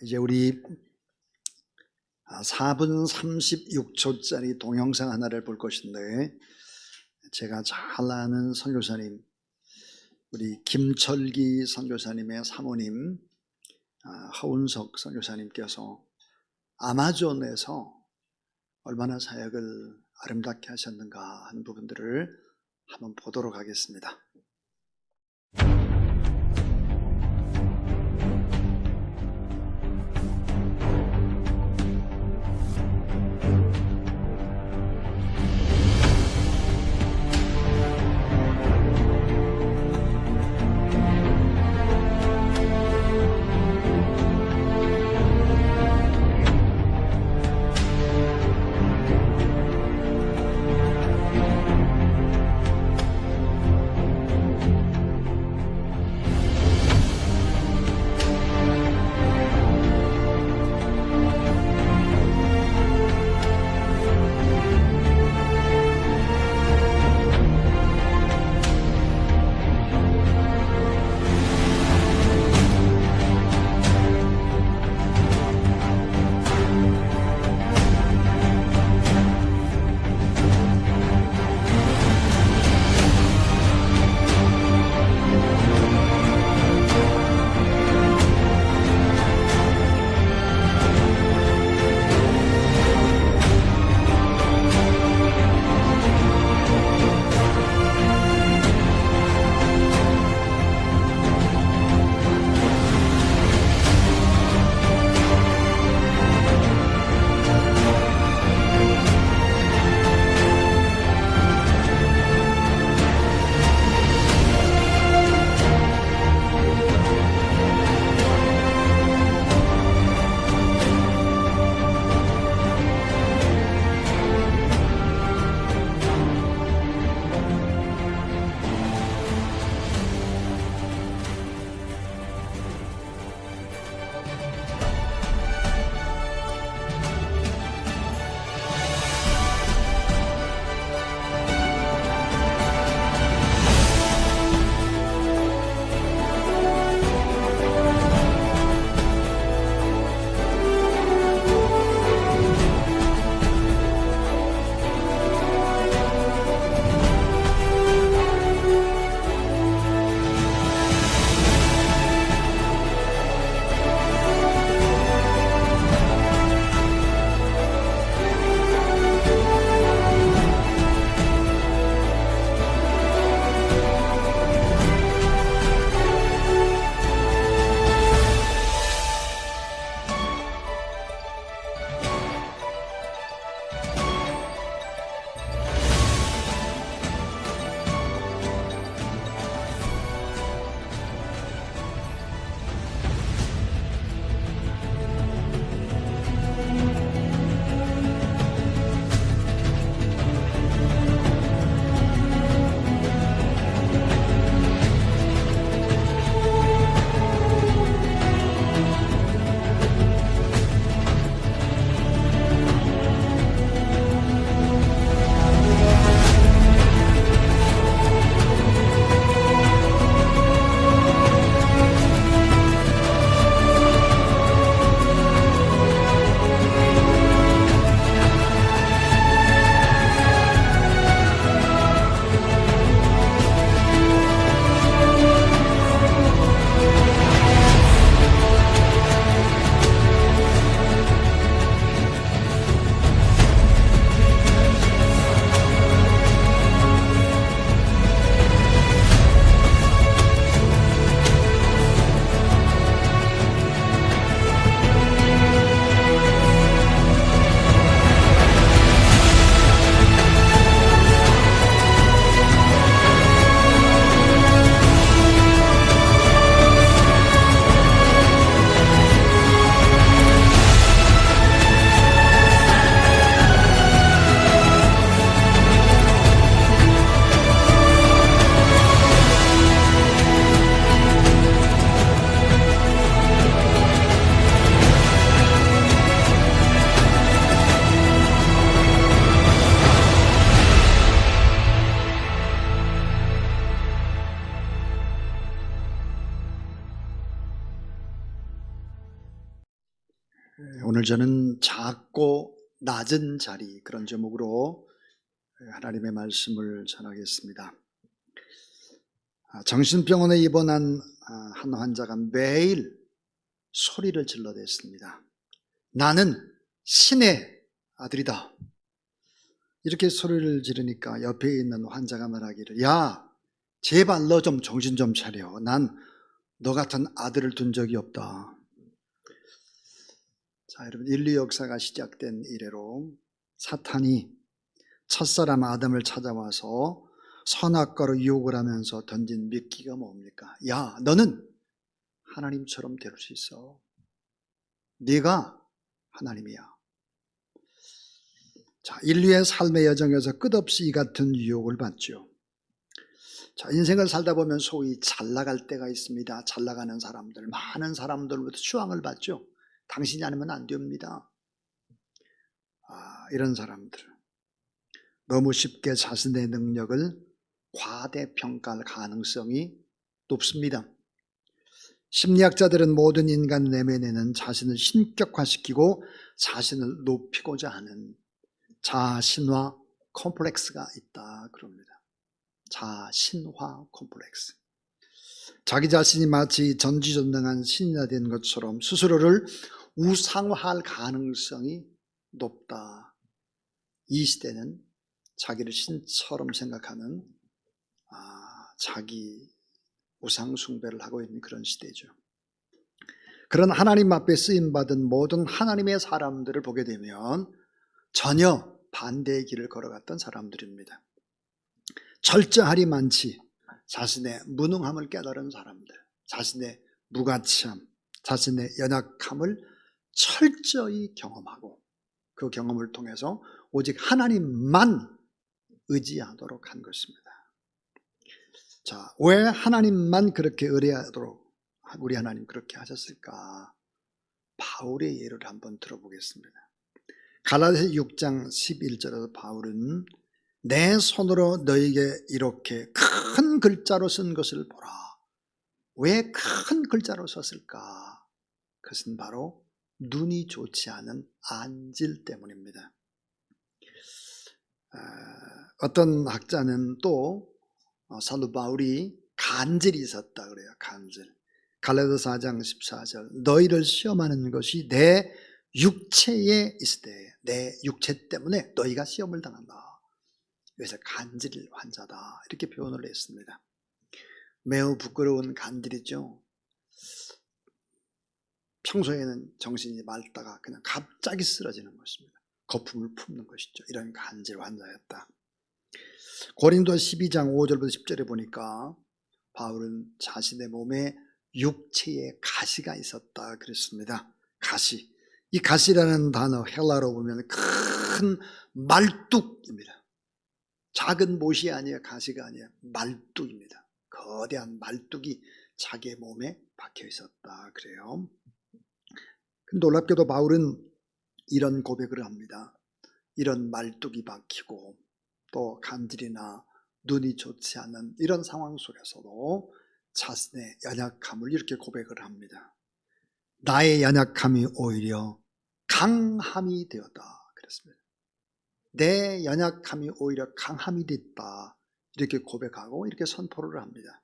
이제 우리 4분 36초짜리 동영상 하나를 볼 것인데, 제가 잘 아는 선교사님, 우리 김철기 선교사님의 사모님 하운석 선교사님께서 아마존에서 얼마나 사역을 아름답게 하셨는가 하는 부분들을 한번 보도록 하겠습니다. 오늘 저는 작고 낮은 자리, 그런 제목으로 하나님의 말씀을 전하겠습니다. 정신병원에 입원한 한 환자가 매일 소리를 질러댔습니다. 나는 신의 아들이다. 이렇게 소리를 지르니까 옆에 있는 환자가 말하기를, 야, 제발 너 좀 정신 좀 차려. 난 너 같은 아들을 둔 적이 없다. 자, 여러분, 인류 역사가 시작된 이래로 사탄이 첫사람 아담을 찾아와서 선악과로 유혹을 하면서 던진 미끼가 뭡니까? 야, 너는 하나님처럼 될 수 있어. 네가 하나님이야. 자, 인류의 삶의 여정에서 끝없이 이 같은 유혹을 받죠. 자, 인생을 살다 보면 소위 잘 나갈 때가 있습니다. 잘 나가는 사람들, 많은 사람들로부터 추앙을 받죠. 당신이 아니면 안 됩니다. 이런 사람들, 너무 쉽게 자신의 능력을 과대평가할 가능성이 높습니다. 심리학자들은 모든 인간 내면에는 자신을 신격화시키고 자신을 높이고자 하는 자신화 콤플렉스가 있다 그럽니다. 자신화 콤플렉스. 자기 자신이 마치 전지전능한 신이나 된 것처럼 스스로를 우상화할 가능성이 높다. 이 시대는 자기를 신처럼 생각하는 자기 우상 숭배를 하고 있는 그런 시대죠. 그런 하나님 앞에 쓰임받은 모든 하나님의 사람들을 보게 되면 전혀 반대의 길을 걸어갔던 사람들입니다. 절제하리만치 자신의 무능함을 깨달은 사람들, 자신의 무가치함, 자신의 연약함을 철저히 경험하고 그 경험을 통해서 오직 하나님만 의지하도록 한 것입니다. 자, 왜 하나님만 그렇게 의뢰하도록 우리 하나님 그렇게 하셨을까? 바울의 예를 한번 들어보겠습니다. 갈라디아서 6장 11절에서 바울은 내 손으로 너에게 이렇게 큰 글자로 쓴 것을 보라. 왜 큰 글자로 썼을까? 그것은 바로 눈이 좋지 않은 안질 때문입니다. 어떤 학자는 또 사도 바울이 간질이 있었다 그래요. 간질. 갈라디아서 4장 14절 너희를 시험하는 것이 내 육체에 있을 때 내 육체 때문에 너희가 시험을 당한다. 그래서 간질 환자다 이렇게 표현을 했습니다. 매우 부끄러운 간질이죠. 평소에는 정신이 맑다가 그냥 갑자기 쓰러지는 것입니다. 거품을 품는 것이죠. 이런 간질 환자였다. 고린도 12장 5절부터 10절에 보니까 바울은 자신의 몸에 육체에 가시가 있었다 그랬습니다. 가시. 이 가시라는 단어 헬라로 보면 큰 말뚝입니다. 작은 못이 아니에요. 가시가 아니에요. 말뚝입니다. 거대한 말뚝이 자기의 몸에 박혀 있었다 그래요. 놀랍게도 바울은 이런 고백을 합니다. 이런 말뚝이 박히고 또 간질이나 눈이 좋지 않은 이런 상황 속에서도 자신의 연약함을 이렇게 고백을 합니다. 나의 연약함이 오히려 강함이 되었다 그랬습니다. 내 연약함이 오히려 강함이 됐다 이렇게 고백하고 이렇게 선포를 합니다.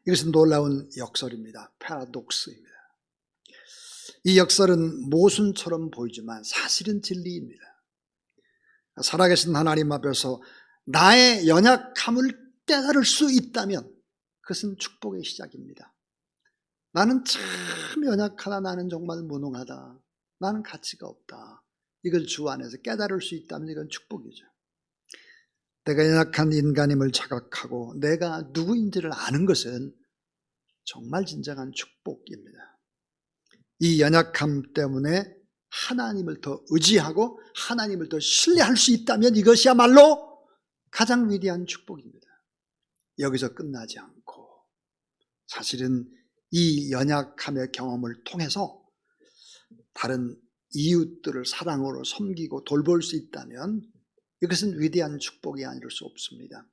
이것은 놀라운 역설입니다. 패러독스입니다. 이 역설은 모순처럼 보이지만 사실은 진리입니다. 살아계신 하나님 앞에서 나의 연약함을 깨달을 수 있다면 그것은 축복의 시작입니다. 나는 참 연약하다. 나는 정말 무능하다. 나는 가치가 없다. 이걸 주 안에서 깨달을 수 있다면 이건 축복이죠. 내가 연약한 인간임을 자각하고 내가 누구인지를 아는 것은 정말 진정한 축복입니다. 이 연약함 때문에 하나님을 더 의지하고 하나님을 더 신뢰할 수 있다면 이것이야말로 가장 위대한 축복입니다. 여기서 끝나지 않고 사실은 이 연약함의 경험을 통해서 다른 이웃들을 사랑으로 섬기고 돌볼 수 있다면 이것은 위대한 축복이 아닐 수 없습니다.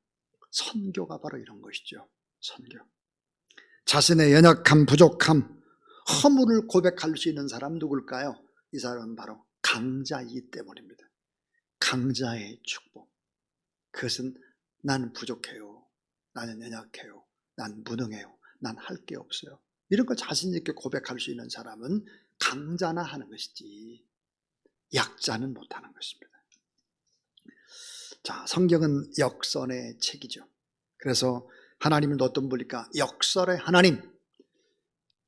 선교가 바로 이런 것이죠. 선교. 자신의 연약함, 부족함, 허물을 고백할 수 있는 사람 누굴까요? 이 사람은 바로 강자이기 때문입니다. 강자의 축복. 그것은 나는 부족해요. 나는 연약해요. 난 무능해요. 난 할 게 없어요. 이런 거 자신 있게 고백할 수 있는 사람은 강자나 하는 것이지 약자는 못하는 것입니다. 자, 성경은 역설의 책이죠. 그래서 하나님은 어떤 분일까? 역설의 하나님.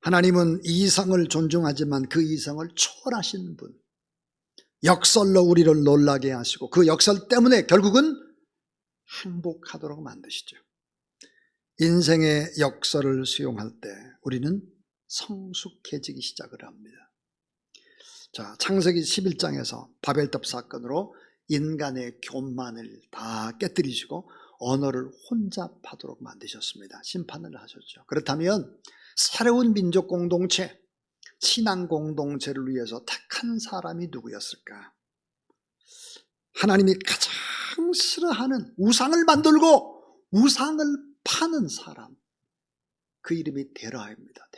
하나님은 이성을 존중하지만 그 이성을 초월하신 분. 역설로 우리를 놀라게 하시고 그 역설 때문에 결국은 행복하도록 만드시죠. 인생의 역설을 수용할 때 우리는 성숙해지기 시작을 합니다. 자, 창세기 11장에서 바벨탑 사건으로 인간의 교만을 다 깨뜨리시고 언어를 혼잡하도록 만드셨습니다. 심판을 하셨죠. 그렇다면 새로운 민족 공동체, 신앙 공동체를 위해서 택한 사람이 누구였을까? 하나님이 가장 싫어하는 우상을 만들고 우상을 파는 사람, 그 이름이 데라입니다.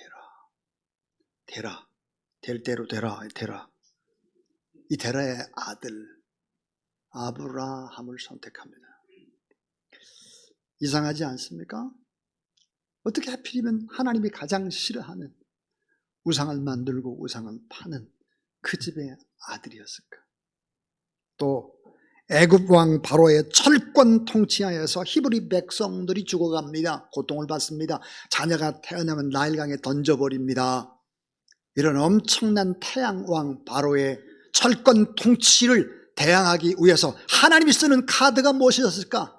데라. 될 대로 데라. 이 데라의 아들 아브라함을 선택합니다. 이상하지 않습니까? 어떻게 하필이면 하나님이 가장 싫어하는 우상을 만들고 우상을 파는 그 집의 아들이었을까? 또 애굽 왕 바로의 철권 통치하에서 히브리 백성들이 죽어갑니다. 고통을 받습니다. 자녀가 태어나면 나일강에 던져버립니다. 이런 엄청난 태양왕 바로의 철권 통치를 대항하기 위해서 하나님이 쓰는 카드가 무엇이었을까?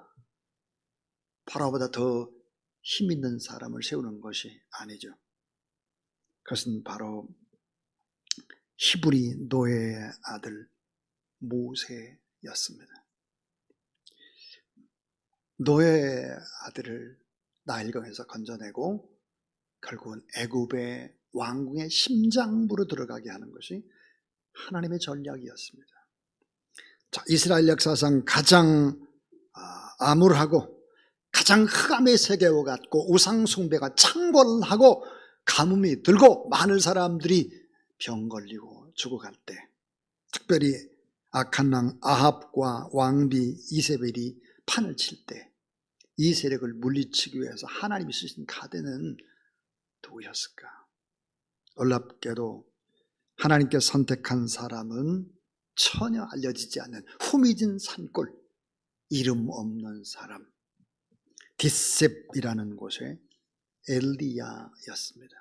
바로보다 더 힘있는 사람을 세우는 것이 아니죠. 그것은 바로 히브리 노예의 아들 모세였습니다. 노예의 아들을 나일강에서 건져내고 결국은 애굽의 왕궁의 심장부로 들어가게 하는 것이 하나님의 전략이었습니다. 자, 이스라엘 역사상 가장 암울하고 가장 흑암의 세계와 같고 우상 숭배가 창궐하고 가뭄이 들고 많은 사람들이 병 걸리고 죽어갈 때, 특별히 악한 왕 아합과 왕비 이세벨이 판을 칠 때 이 세력을 물리치기 위해서 하나님이 쓰신 카드는 누구였을까? 놀랍게도 하나님께 선택한 사람은 전혀 알려지지 않는 후미진 산골, 이름 없는 사람, 디셉이라는 곳의 엘리야였습니다.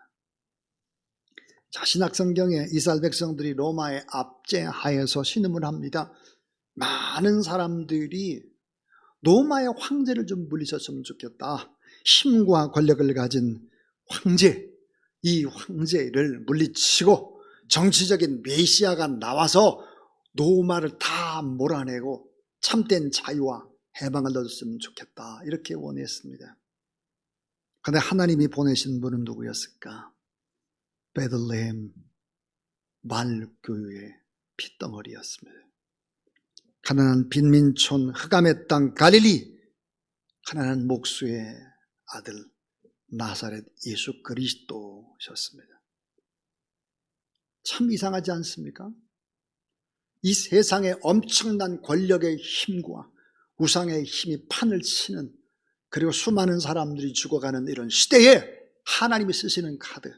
자, 신약성경에 이스라엘 백성들이 로마의 압제하에서 신음을 합니다. 많은 사람들이 로마의 황제를 좀 물리쳤으면 좋겠다. 힘과 권력을 가진 황제, 이 황제를 물리치고 정치적인 메시아가 나와서 로마를 다 몰아내고 참된 자유와 해방을 얻었으면 좋겠다. 이렇게 원했습니다. 그런데 하나님이 보내신 분은 누구였을까? 베들레헴 말교유의 핏덩어리였습니다. 가난한 빈민촌 흑암의 땅 갈릴리, 가난한 목수의 아들 나사렛 예수 그리스도셨습니다. 참 이상하지 않습니까? 이 세상의 엄청난 권력의 힘과 우상의 힘이 판을 치는, 그리고 수많은 사람들이 죽어가는 이런 시대에 하나님이 쓰시는 카드,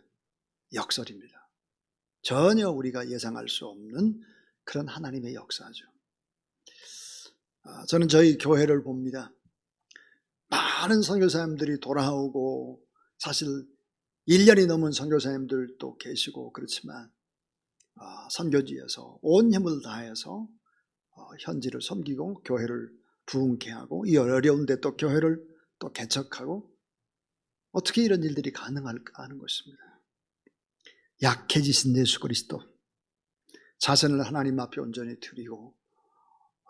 역설입니다. 전혀 우리가 예상할 수 없는 그런 하나님의 역사죠. 저는 저희 교회를 봅니다. 많은 선교사님들이 돌아오고, 사실 1년이 넘은 선교사님들도 계시고 그렇지만 선교지에서 온 힘을 다해서 현지를 섬기고 교회를 부흥케 하고, 이 어려운데 또 교회를 또 개척하고, 어떻게 이런 일들이 가능할까 하는 것입니다. 약해지신 예수 그리스도, 자신을 하나님 앞에 온전히 드리고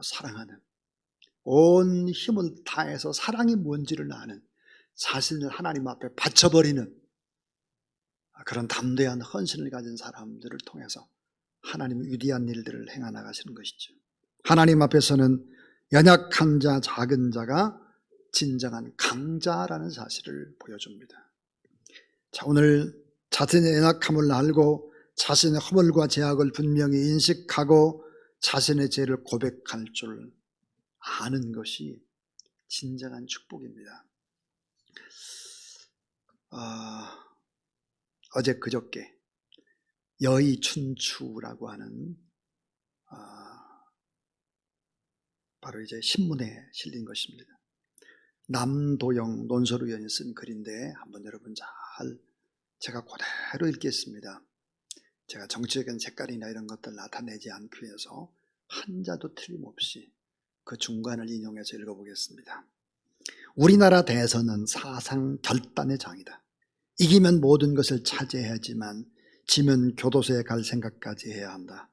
사랑하는, 온 힘을 다해서 사랑이 뭔지를 아는, 자신을 하나님 앞에 바쳐버리는 그런 담대한 헌신을 가진 사람들을 통해서 하나님의 위대한 일들을 행해 나가시는 것이죠. 하나님 앞에서는 연약한 자, 작은 자가 진정한 강자라는 사실을 보여줍니다. 자, 오늘 자신의 연약함을 알고 자신의 허물과 죄악을 분명히 인식하고 자신의 죄를 고백할 줄 아는 것이 진정한 축복입니다. 어제 그저께 여의춘추라고 하는 바로 이제 신문에 실린 것입니다. 남도영 논설 위원이 쓴 글인데 한번 여러분 제가 그대로 읽겠습니다. 제가 정치적인 색깔이나 이런 것들 나타내지 않기 위해서 한자도 틀림없이 그 중간을 인용해서 읽어보겠습니다. 우리나라 대선은 사상 결단의 장이다. 이기면 모든 것을 차지해야지만 지면 교도소에 갈 생각까지 해야 한다.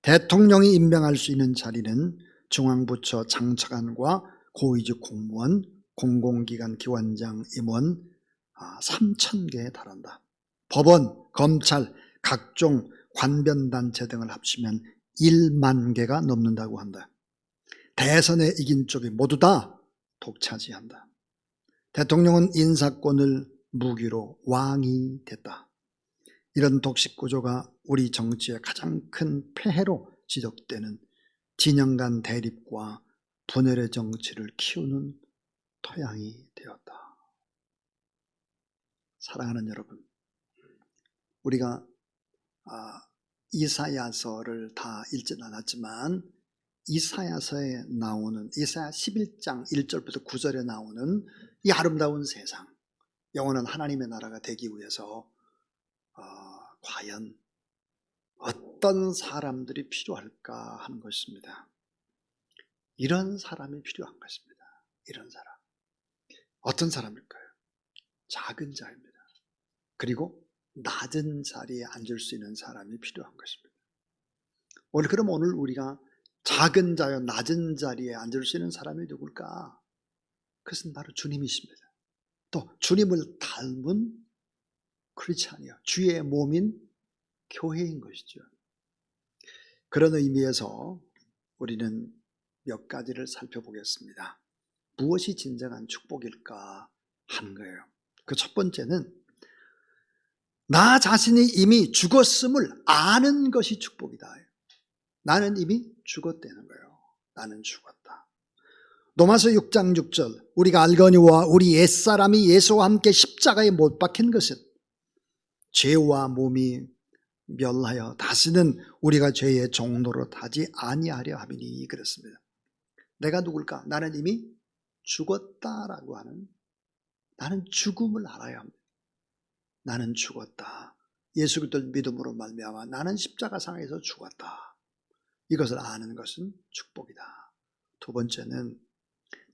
대통령이 임명할 수 있는 자리는 중앙부처 장차관과 고위직 공무원, 공공기관 기관장 임원 3,000개에 달한다. 법원, 검찰, 각종 관변단체 등을 합치면 1만 개가 넘는다고 한다. 대선에 이긴 쪽이 모두 다 독차지한다. 대통령은 인사권을 무기로 왕이 됐다. 이런 독식 구조가 우리 정치의 가장 큰 폐해로 지적되는 진영 간 대립과 분열의 정치를 키우는 토양이 되었다. 사랑하는 여러분, 우리가 이사야서를 다 읽지는 않았지만 이사야서에 나오는 이사야 11장 1절부터 9절에 나오는 이 아름다운 세상, 영원한 하나님의 나라가 되기 위해서 과연 어떤 사람들이 필요할까 하는 것입니다. 이런 사람이 필요한 것입니다. 이런 사람. 어떤 사람일까요? 작은 자입니다. 그리고 낮은 자리에 앉을 수 있는 사람이 필요한 것입니다. 그럼 오늘 우리가 작은 자요 낮은 자리에 앉을 수 있는 사람이 누굴까? 그것은 바로 주님이십니다. 또 주님을 닮은 크리스찬이요, 주의 몸인 교회인 것이죠. 그런 의미에서 우리는 몇 가지를 살펴보겠습니다. 무엇이 진정한 축복일까 하는 거예요. 그 첫 번째는 나 자신이 이미 죽었음을 아는 것이 축복이다. 나는 이미 죽었다는 거예요. 나는 죽었다. 로마서 6장 6절, 우리가 알거니와 우리 옛사람이 예수와 함께 십자가에 못 박힌 것은 죄와 몸이 멸하여 다시는 우리가 죄의 종노릇 하지 아니하려 함이니 그랬습니다. 내가 누굴까? 나는 이미 죽었다라고 하는, 나는 죽음을 알아야 합니다. 나는 죽었다. 예수 그리스도를 믿음으로 말미암아 나는 십자가상에서 죽었다. 이것을 아는 것은 축복이다. 두 번째는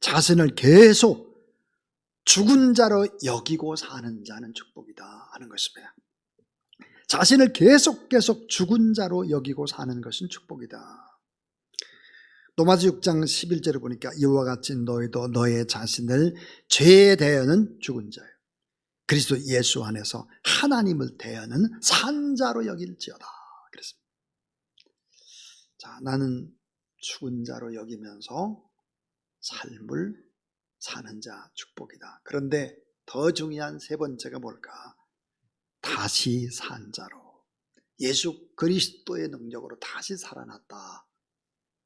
자신을 계속 죽은 자로 여기고 사는 자는 축복이다 하는 것입니다. 자신을 계속 죽은 자로 여기고 사는 것은 축복이다. 로마서 6장 11절을 보니까 이와 같이 너희도 너의 자신을 죄에 대하여는 죽은 자요 그리스도 예수 안에서 하나님을 대하는 산 자로 여길지어다 그랬습니다. 자, 나는 죽은 자로 여기면서 삶을 사는 자 축복이다. 그런데 더 중요한 세 번째가 뭘까? 다시 산 자로, 예수 그리스도의 능력으로 다시 살아났다.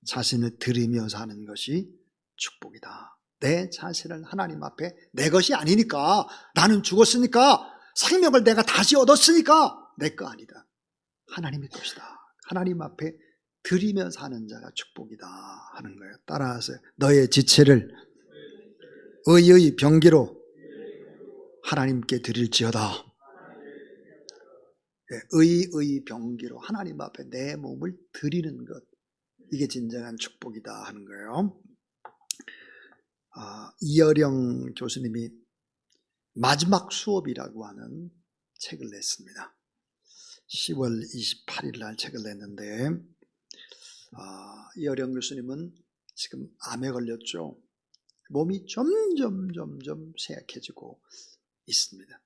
자신을 드리며 사는 것이 축복이다. 내 자신을 하나님 앞에 내 것이 아니니까, 나는 죽었으니까, 생명을 내가 다시 얻었으니까 내 거 아니다. 하나님의 것이다. 하나님 앞에 드리며 사는 자가 축복이다 하는 거예요. 따라하세요. 너의 지체를 의의 병기로 하나님께 드릴지어다. 의의 병기로 하나님 앞에 내 몸을 드리는 것, 이게 진정한 축복이다 하는 거예요. 이어령 교수님이 마지막 수업이라고 하는 책을 냈습니다. 10월 28일 날 책을 냈는데, 이어령 교수님은 지금 암에 걸렸죠. 몸이 점점 쇠약해지고 있습니다.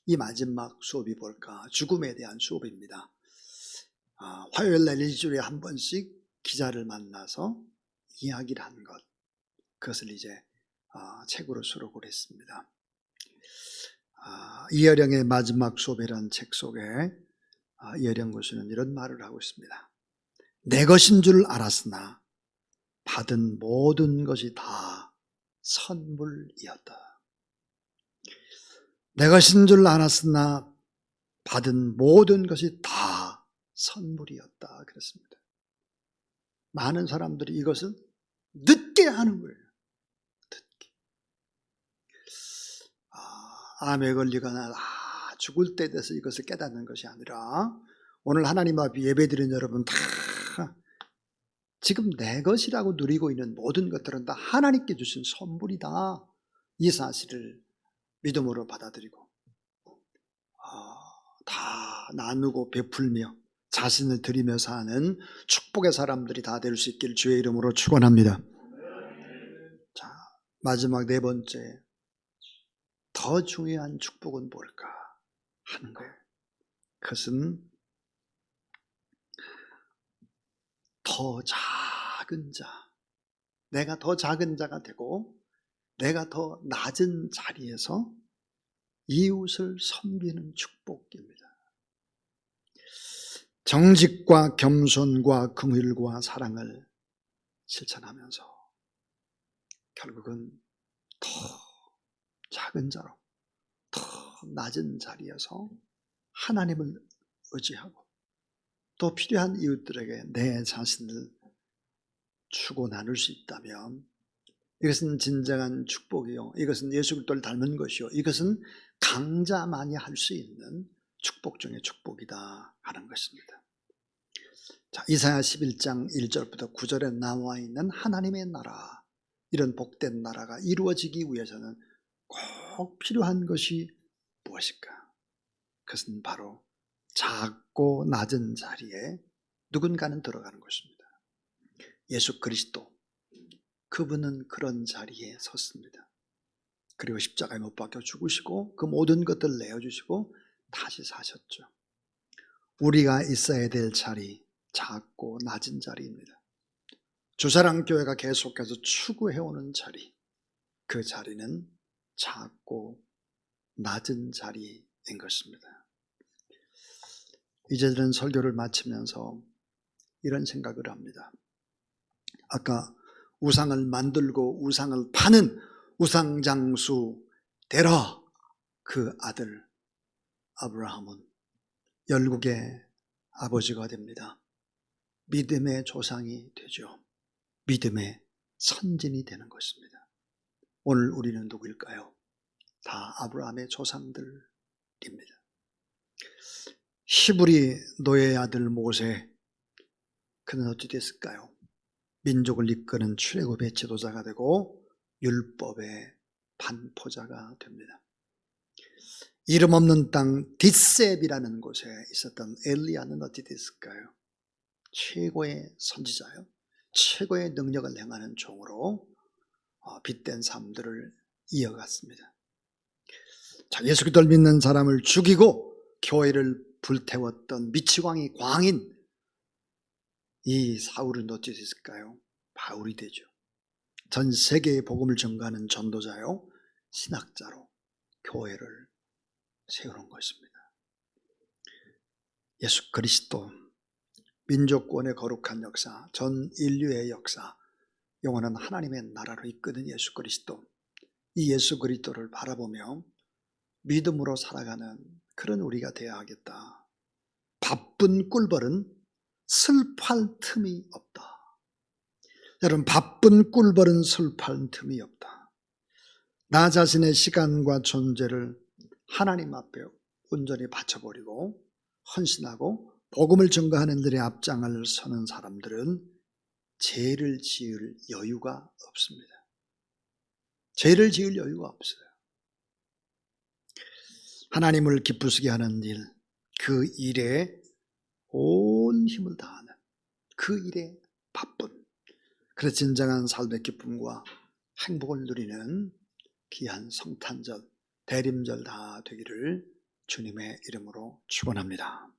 이 마지막 수업이 뭘까? 죽음에 대한 수업입니다. 화요일 날 일주일에 한 번씩 기자를 만나서 이야기를 한 것, 그것을 이제 책으로 수록을 했습니다. 이어령의 마지막 수업이라는 책 속에 여령고수는 이런 말을 하고 있습니다. 내 것인 줄 알았으나 받은 모든 것이 다 선물이었다. 내 것인 줄 알았으나 받은 모든 것이 다 선물이었다. 그랬습니다. 많은 사람들이 이것을 늦게 하는 거예요. 늦게. 암에 걸리거나 죽을 때 돼서 이것을 깨닫는 것이 아니라 오늘 하나님 앞에 예배드린 여러분 다 지금 내 것이라고 누리고 있는 모든 것들은 다 하나님께 주신 선물이다. 이 사실을 믿음으로 받아들이고 다 나누고 베풀며 자신을 드리며 사는 축복의 사람들이 다 될 수 있길 주의 이름으로 축원합니다. 자, 마지막 네 번째, 더 중요한 축복은 뭘까 하는 거예요. 그것은 더 작은 자, 내가 더 작은 자가 되고 내가 더 낮은 자리에서 이웃을 섬기는 축복입니다. 정직과 겸손과 긍휼과 사랑을 실천하면서 결국은 더 작은 자로, 더 낮은 자리에서 하나님을 의지하고 또 필요한 이웃들에게 내 자신을 주고 나눌 수 있다면 이것은 진정한 축복이요, 이것은 예수 그리스도를 닮은 것이요, 이것은 강자만이 할 수 있는 축복 중의 축복이다 하는 것입니다. 자, 이사야 11장 1절부터 9절에 나와 있는 하나님의 나라, 이런 복된 나라가 이루어지기 위해서는 꼭 필요한 것이 무엇일까? 그것은 바로 작고 낮은 자리에 누군가는 들어가는 것입니다. 예수 그리스도, 그분은 그런 자리에 섰습니다. 그리고 십자가에 못 박혀 죽으시고 그 모든 것들을 내어주시고 다시 사셨죠. 우리가 있어야 될 자리, 작고 낮은 자리입니다. 주사랑교회가 계속해서 추구해오는 자리, 그 자리는 작고 낮은 자리인 것입니다. 이제 저는 설교를 마치면서 이런 생각을 합니다. 아까 우상을 만들고 우상을 파는 우상장수 데라, 그 아들 아브라함은 열국의 아버지가 됩니다. 믿음의 조상이 되죠. 믿음의 선진이 되는 것입니다. 오늘 우리는 누구일까요? 다 아브라함의 조상들입니다. 히브리 노예의 아들 모세, 그는 어찌 됐을까요? 민족을 이끄는 출애굽의 지도자가 되고 율법의 반포자가 됩니다. 이름 없는 땅 디셉이라는 곳에 있었던 엘리야는 어찌 됐을까요? 최고의 선지자요, 최고의 능력을 행하는 종으로 빛된 삶들을 이어갔습니다. 자, 예수 그리스도를 믿는 사람을 죽이고 교회를 불태웠던 미치광이 광인, 이 사울은 어찌 됐을까요? 바울이 되죠. 전 세계에 복음을 전가하는 전도자요, 신학자로 교회를 세우는 것입니다. 예수 그리스도, 민족권의 거룩한 역사, 전 인류의 역사, 영원한 하나님의 나라로 이끄는 예수 그리스도, 이 예수 그리스도를 바라보며 믿음으로 살아가는 그런 우리가 되어야 하겠다. 바쁜 꿀벌은 슬퍼할 틈이 없다. 여러분, 바쁜 꿀벌은 슬퍼할 틈이 없다. 나 자신의 시간과 존재를 하나님 앞에 온전히 바쳐버리고 헌신하고 복음을 전가하는 일에 앞장을 서는 사람들은 죄를 지을 여유가 없습니다. 죄를 지을 여유가 없어요. 하나님을 기쁘시게 하는 일, 그 일에 온 힘을 다하는, 그 일에 바쁜, 그래서 진정한 삶의 기쁨과 행복을 누리는 귀한 성탄절, 대림절 다 되기를 주님의 이름으로 축원합니다.